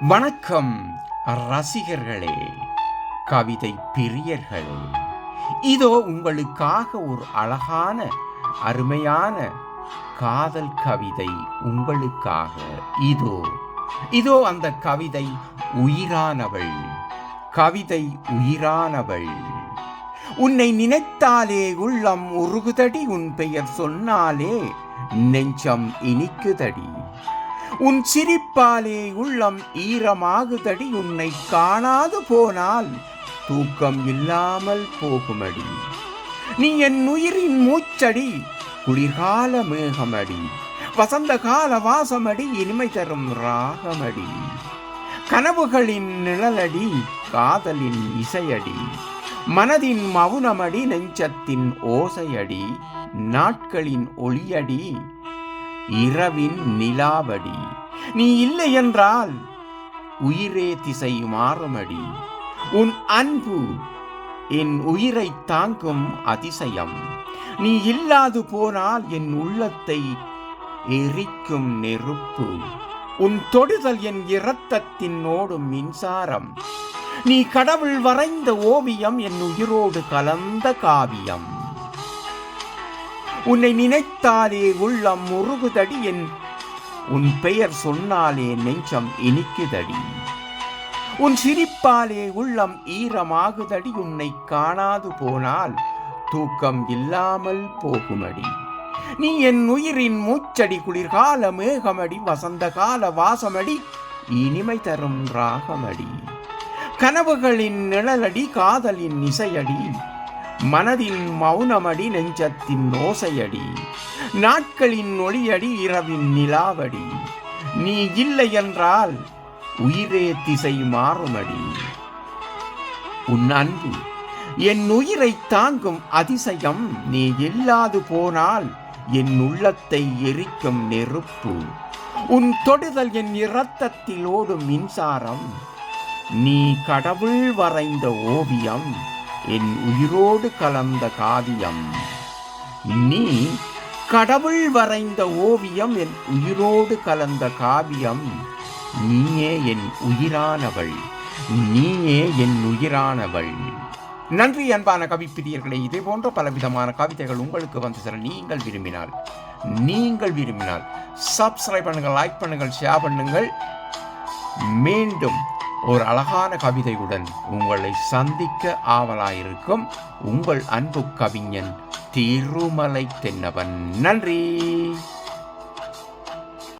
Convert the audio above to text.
வணக்கம் ரசிகர்களே, கவிதை பிரியர்களே. இதோ உங்களுக்காக ஒரு அழகான அருமையான காதல் கவிதை உங்களுக்காக. இதோ அந்த கவிதை உயிரானவள். கவிதை உயிரானவள். உன்னை நினைத்தாலே உள்ளம் உருகுதடி, உன் பெயர் சொன்னாலே நெஞ்சம் இனிக்குதடி. உன் சிரிப்பாலே உள்ளம் ஈரமாகுதடி, உன்னை காணாது போனால் தூக்கம் இல்லாமல் போகுமடி. நீ என் உயிரின் மூச்சடி, குளிர்கால மேகமடி, வசந்த கால வாசமடி, இனிமை தரும் ராகமடி. கனவுகளின் நிழலடி, காதலின் இசையடி, மனதின் மௌனமடி, நெஞ்சத்தின் ஓசையடி, நாட்களின் ஒளியடி, இரவின் நிலாவடி. நீ இல்லை என்றால் உயிரே திசை மாறுமடி. உன் அன்பு என் உயிரை தாங்கும் அதிசயம். நீ இல்லாது போனால் என் உள்ளத்தை எரிக்கும் நெருப்பு. உன் தொடுதல் என் இரத்தத்தின் ஓடும் மின்சாரம். நீ கடவுள் வரைந்த ஓவியம், என் உயிரோடு கலந்த காவியம். உன்னை நினைத்தாலே உள்ளம் உருகுதடி, உன் பெயர் சொன்னாலே நெஞ்சம் இனிக்குதடி. உன் சிரிப்பாலே உள்ளம் ஈரமாகுதடி, உன்னை காணாது போனால் தூக்கம் இல்லாமல் போகுமடி. நீ என் உயிரின் மூச்சடி, குளிர்கால மேகமடி, வசந்த கால வாசமடி, இனிமை தரும் ராகமடி. கனவுகளின் நிழலடி, காதலின் இசையடி, மனதின் மௌனமடி, நெஞ்சத்தின் ஓசையடி, நாட்களின் ஒளியடி, இரவின் நிலாவடி. நீ இல்லை என்றால் உயிரே திசை மாறுமடி. உன் அன்பு என் உயிரை தாங்கும் அதிசயம். நீ இல்லாது போனால் என் உள்ளத்தை எரிக்கும் நெருப்பு. உன் தொடுதல் என் இரத்தத்தில் ஓடும் மின்சாரம். நீ கடவுள் வரைந்த ஓவியம், என் உயிரோடு கலந்த காவியம். நீ கடவுள் வரைந்த ஓவியம், என் உயிரோடு கலந்த காவியம். நீயே என் உயிரானவள், நீயே என் உயிரானவள். நன்றி அன்பான கவிப்பிரியர்களே. இதே போன்ற பலவிதமான கவிதைகள் உங்களுக்கு வந்து சேர நீங்கள் விரும்பினால் சப்ஸ்கிரைப் பண்ணுங்கள், லைக் பண்ணுங்கள், ஷேர் பண்ணுங்கள். மீண்டும் ஒரு அழகான கவிதையுடன் உங்களை சந்திக்க ஆவலாயிருக்கும் உங்கள் அன்பு கவிஞன் திருமலை தென்னவன். நன்றி.